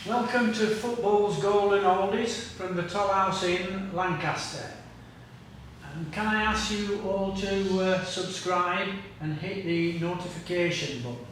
Welcome to Football's Golden Oldies from the Toll House Inn, Lancaster. And can I ask you all to subscribe and hit the notification button?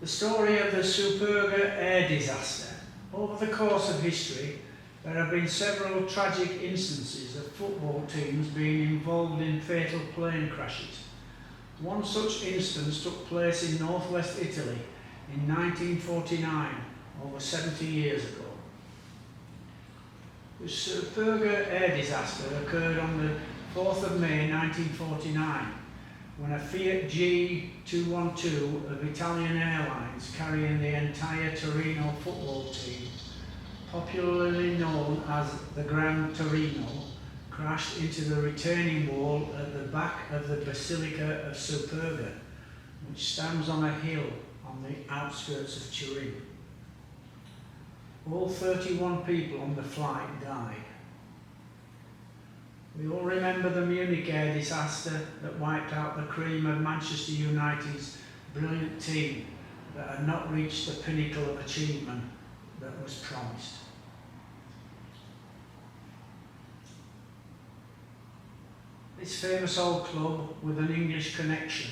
The story of the Superga air disaster. Over the course of history, there have been several tragic instances of football teams being involved in fatal plane crashes. One such instance took place in northwest Italy in 1949, over 70 years ago. The Superga air disaster occurred on the 4th of May 1949, when a Fiat G212 of Italian Airlines carrying the entire Torino football team, popularly known as the Gran Torino, crashed into the retaining wall at the back of the Basilica of Superga, which stands on a hill on the outskirts of Turin. All 31 people on the flight died. We all remember the Munich air disaster that wiped out the cream of Manchester United's brilliant team that had not reached the pinnacle of achievement that was promised. This famous old club with an English connection.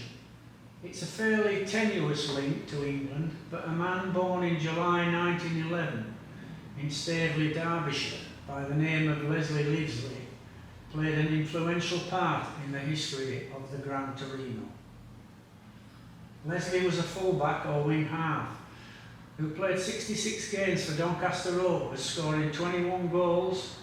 It's a fairly tenuous link to England, but a man born in July 1911 in Staveley, Derbyshire, by the name of Leslie Livesley, played an influential part in the history of the Gran Torino. Leslie was a fullback or wing half who played 66 games for Doncaster Rovers, scoring 21 goals,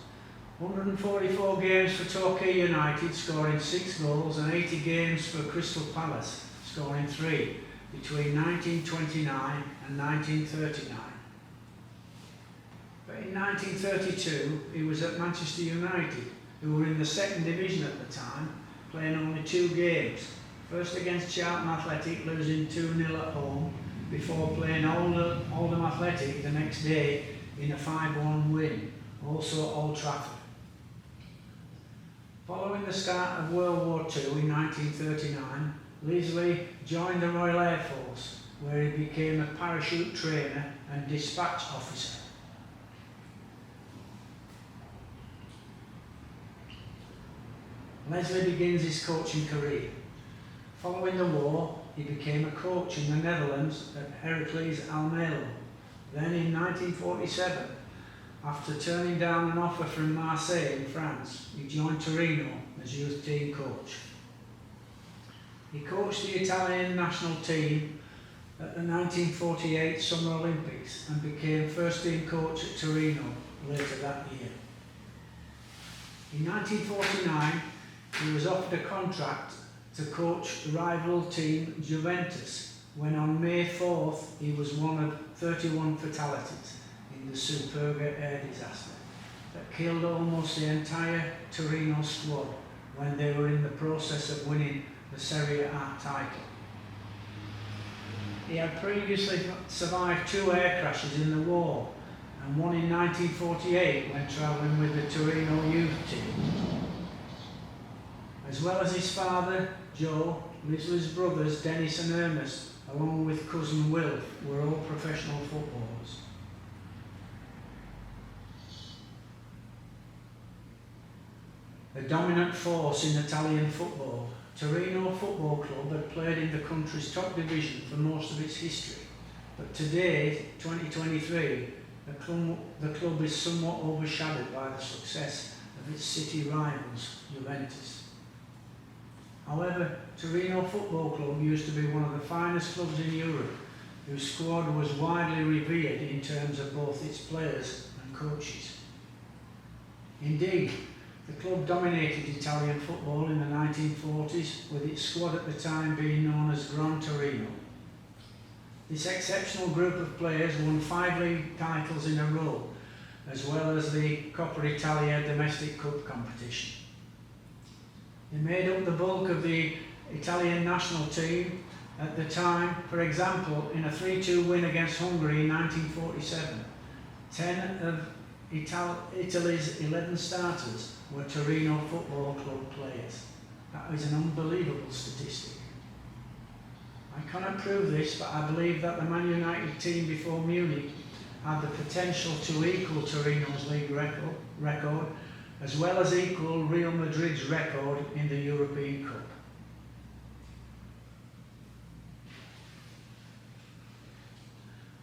144 games for Torquay United, scoring 6 goals, and 80 games for Crystal Palace, scoring 3, between 1929 and 1939. But in 1932, he was at Manchester United, who were in the second division at the time, playing only 2 games. First against Charlton Athletic, losing 2-0 at home, before playing Oldham Athletic the next day in a 5-1 win, also at Old Trafford. Following the start of World War II in 1939, Livesley joined the Royal Air Force, where he became a parachute trainer and dispatch officer. Leslie begins his coaching career. Following the war, he became a coach in the Netherlands at Heracles Almelo. Then in 1947, after turning down an offer from Marseille in France, he joined Torino as youth team coach. He coached the Italian national team at the 1948 Summer Olympics and became first team coach at Torino later that year. In 1949, he was offered a contract to coach rival team Juventus, when on May 4th he was one of 31 fatalities in the Superga air disaster that killed almost the entire Torino squad when they were in the process of winning the Serie A title. He had previously survived 2 air crashes in the war, and one in 1948 when travelling with the Torino youth team. As well as his father, Joe, Livesley's brothers, Dennis and Ernest, along with cousin Will, were all professional footballers. The dominant force in Italian football, Torino Football Club had played in the country's top division for most of its history, but today, 2023, the club is somewhat overshadowed by the success of its city rivals, Juventus. However, Torino Football Club used to be one of the finest clubs in Europe, whose squad was widely revered in terms of both its players and coaches. Indeed, the club dominated Italian football in the 1940s, with its squad at the time being known as Gran Torino. This exceptional group of players won 5 league titles in a row, as well as the Coppa Italia domestic cup competition. They made up the bulk of the Italian national team at the time. For example, in a 3-2 win against Hungary in 1947, 10 of Italy's 11 starters were Torino Football Club players. That is an unbelievable statistic. cannot prove this, but I believe that the Man United team before Munich had the potential to equal Torino's league record, as well as equal Real Madrid's record in the European Cup.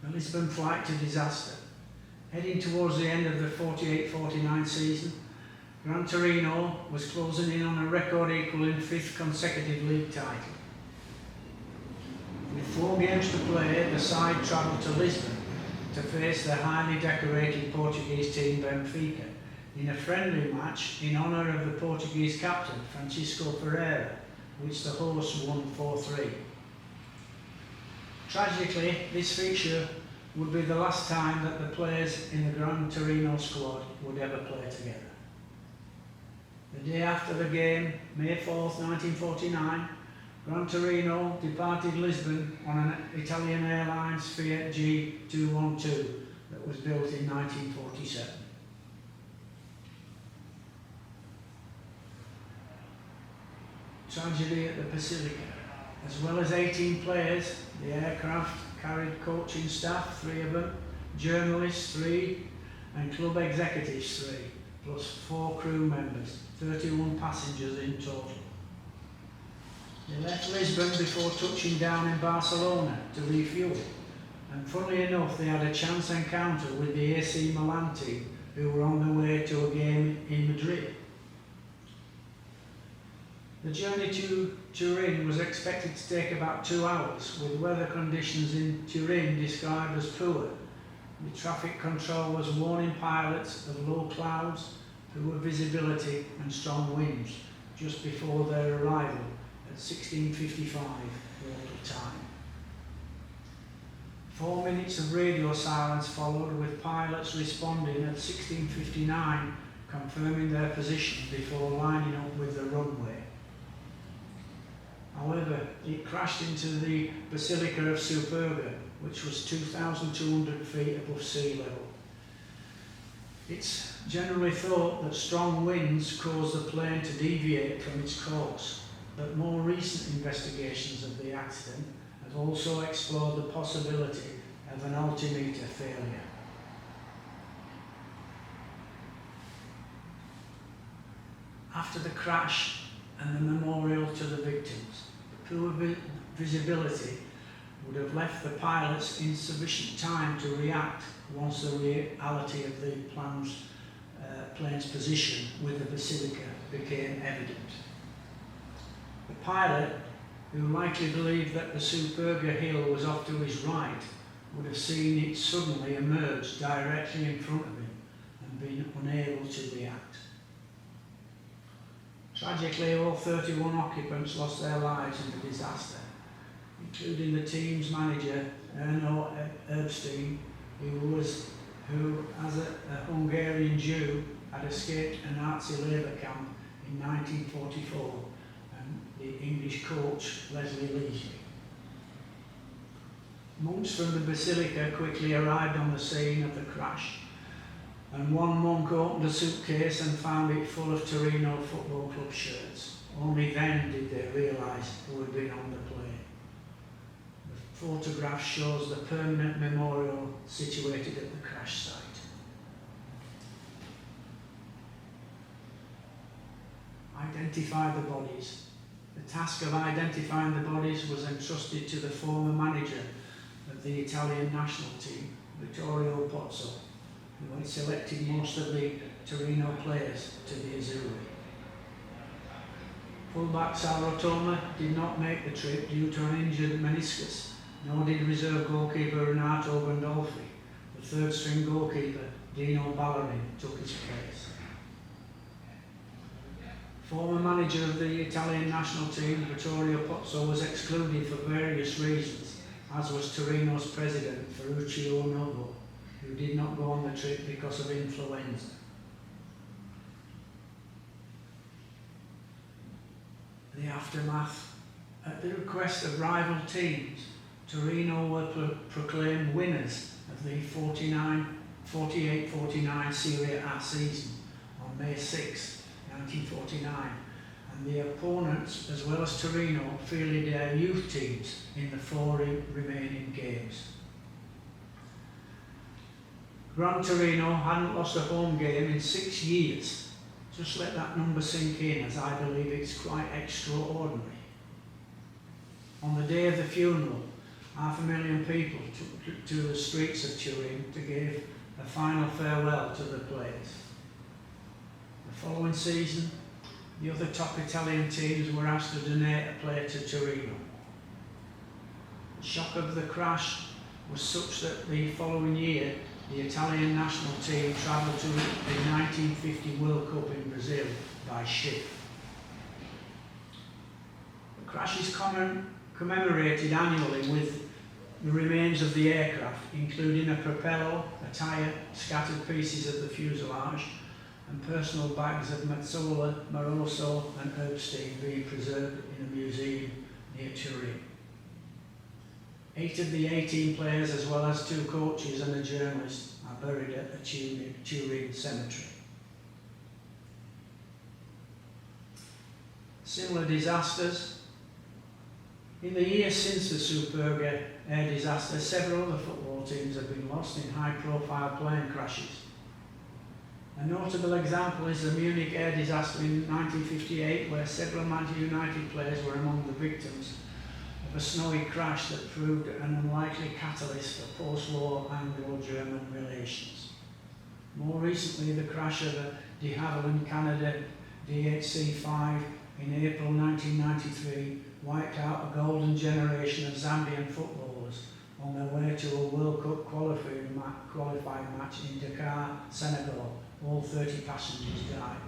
The Lisbon flight to disaster. Heading towards the end of the 48-49 season, Gran Torino was closing in on a record-equalling 5th consecutive league title. With 4 games to play, the side travelled to Lisbon to face the highly decorated Portuguese team Benfica in a friendly match in honour of the Portuguese captain Francisco Pereira, which the hosts won 4-3. Tragically, this fixture would be the last time that the players in the Gran Torino squad would ever play together. The day after the game, May 4th, 1949, Gran Torino departed Lisbon on an Italian Airlines Fiat G212 that was built in 1947. Tragedy at the Basilica. As well as 18 players, the aircraft carried coaching staff, 3 of them, journalists, 3, and club executives, 3, plus 4 crew members, 31 passengers in total. They left Lisbon before touching down in Barcelona to refuel, and funnily enough they had a chance encounter with the AC Milan team, who were on their way to a game in Madrid. The journey to Turin was expected to take about 2 hours, with weather conditions in Turin described as poor. The traffic control was warning pilots of low clouds, poor visibility and strong winds just before their arrival at 16:55 local time. 4 minutes of radio silence followed, with pilots responding at 16:59, confirming their position before lining up with the runway. However, it crashed into the Basilica of Superga, which was 2,200 feet above sea level. It's generally thought that strong winds caused the plane to deviate from its course, but more recent investigations of the accident have also explored the possibility of an altimeter failure. After the crash and the memorial to the victims, the poor visibility would have left the pilots insufficient time to react once the reality of the plane's position with the Basilica became evident. The pilot, who likely believed that the Superga hill was off to his right, would have seen it suddenly emerge directly in front of him and been unable to react. Tragically, all 31 occupants lost their lives in the disaster, including the team's manager, Erno Erbstein, who as a Hungarian Jew, had escaped a Nazi labour camp in 1944, and the English coach, Leslie Leasley. Monks from the Basilica quickly arrived on the scene of the crash, and one monk opened a suitcase and found it full of Torino Football Club shirts. Only then did they realise who had been on the plane. The photograph shows the permanent memorial situated at the crash site. Identify the bodies. The task of identifying the bodies was entrusted to the former manager of the Italian national team, Vittorio Pozzo, who had selected most of the Torino players to the Azzurri. Fullback Sal Rotoma did not make the trip due to an injured meniscus, nor did reserve goalkeeper Renato Gandolfi. The third string goalkeeper, Dino Ballerini, took his place. Former manager of the Italian national team, Vittorio Pozzo, was excluded for various reasons, as was Torino's president, Ferruccio Novo, who did not go on the trip because of influenza. The aftermath. At the request of rival teams, Torino were proclaimed winners of the 48-49 Serie A season on May 6, 1949, and the opponents, as well as Torino, fielded their youth teams in the 4 remaining games. Gran Torino hadn't lost a home game in 6 years. Just let that number sink in, as I believe it's quite extraordinary. On the day of the funeral, 500,000 people took to the streets of Turin to give a final farewell to the players. The following season, the other top Italian teams were asked to donate a player to Torino. The shock of the crash was such that the following year, the Italian national team travelled to the 1950 World Cup in Brazil by ship. The crash is commemorated annually with the remains of the aircraft, including a propeller, a tyre, scattered pieces of the fuselage, and personal bags of Mazzola, Moroso and Herbstein being preserved in a museum near Turin. 8 of the 18 players, as well as 2 coaches and a journalist, are buried at the Turin cemetery. Similar disasters. In the years since the Superga air disaster, several other football teams have been lost in high-profile plane crashes. A notable example is the Munich air disaster in 1958, where several Manchester United players were among the victims of a snowy crash that proved an unlikely catalyst for post-war Anglo-German relations. More recently, the crash of a de Havilland Canada DHC-5 in April 1993 wiped out a golden generation of Zambian footballers on their way to a World Cup qualifying match in Dakar, Senegal. All 30 passengers died.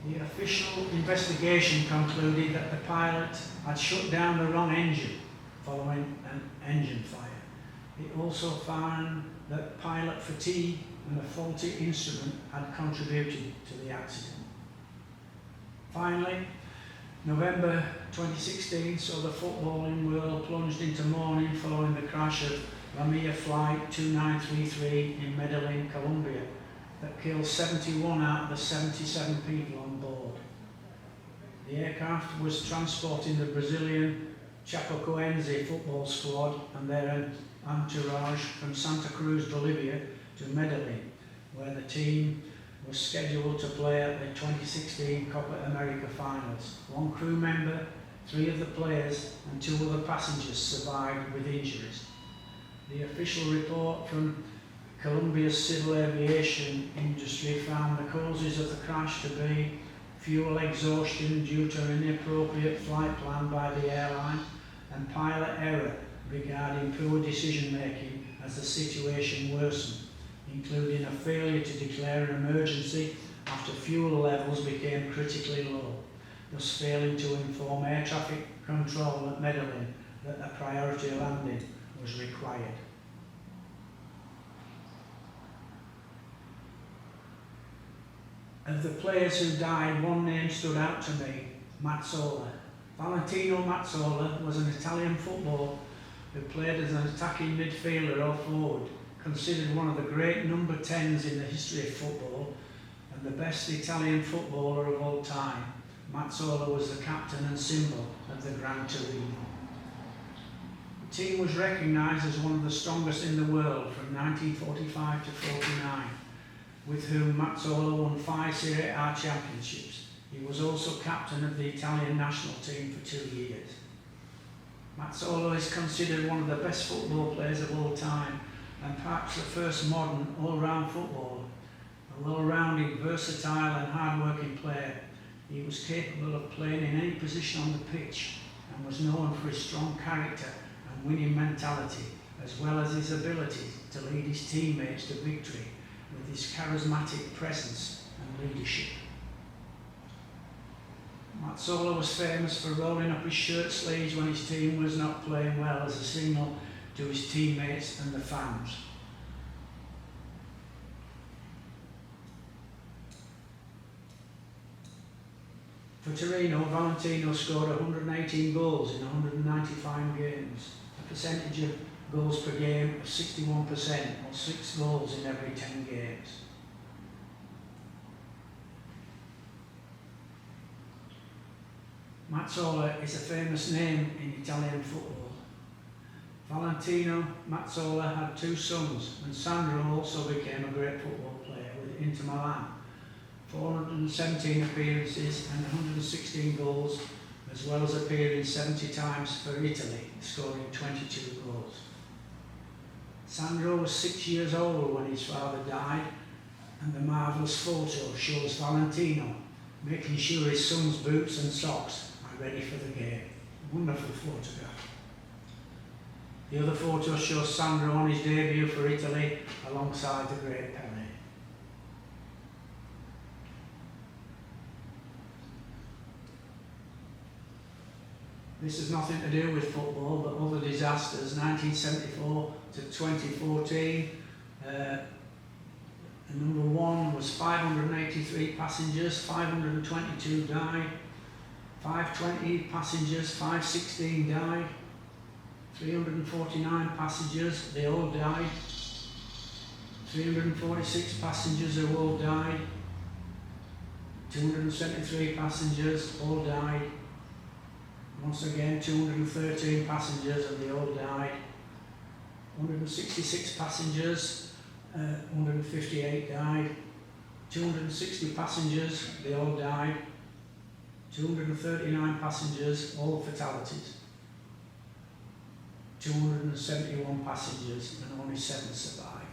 The official investigation concluded that the pilot had shut down the wrong engine following an engine fire. It also found that pilot fatigue and a faulty instrument had contributed to the accident. Finally, November 2016 saw the footballing world plunged into mourning following the crash of Lamia Flight 2933 in Medellin, Colombia, that killed 71 out of the 77 people on board. The aircraft was transporting the Brazilian Chapecoense football squad and their entourage from Santa Cruz, Bolivia to Medellin, where the team was scheduled to play at the 2016 Copa America finals. 1 crew member, 3 of the players and 2 other passengers survived with injuries. The official report from Colombia's civil aviation industry found the causes of the crash to be fuel exhaustion due to an inappropriate flight plan by the airline and pilot error regarding poor decision making as the situation worsened, including a failure to declare an emergency after fuel levels became critically low, thus failing to inform air traffic control at Medellin that a priority landing was required. Of the players who died, one name stood out to me, Mazzola. Valentino Mazzola was an Italian footballer who played as an attacking midfielder or forward, considered one of the great number 10s in the history of football and the best Italian footballer of all time. Mazzola was the captain and symbol of the Gran Torino. The team was recognised as one of the strongest in the world from 1945 to 49. With whom Mazzola won 5 Serie A championships. He was also captain of the Italian national team for 2 years. Mazzola is considered one of the best football players of all time and perhaps the first modern all-round footballer. A well-rounded, versatile and hard-working player, he was capable of playing in any position on the pitch and was known for his strong character and winning mentality, as well as his ability to lead his teammates to victory with his charismatic presence and leadership. Mazzola was famous for rolling up his shirt sleeves when his team was not playing well as a signal to his teammates and the fans. For Torino, Valentino scored 118 goals in 195 games, a percentage of goals per game of 61%, or 6 goals in every 10 games. Mazzola is a famous name in Italian football. Valentino Mazzola had 2 sons, and Sandro also became a great football player with Inter Milan. 417 appearances and 116 goals, as well as appearing 70 times for Italy, scoring 22 goals. Sandro was 6 years old when his father died, and the marvellous photo shows Valentino making sure his son's boots and socks are ready for the game. Wonderful photograph. The other photo shows Sandro on his debut for Italy alongside the great Pelé. This has nothing to do with football, but other disasters. 1974 to 2014, number 1 was 583 passengers, 522 died. 520 passengers, 516 died. 349 passengers, they all died. 346 passengers who all died. 273 passengers, all died. Once again, 213 passengers and they all died. 166 passengers, 158 died. 260 passengers, they all died. 239 passengers, all fatalities. 271 passengers and only 7 survived.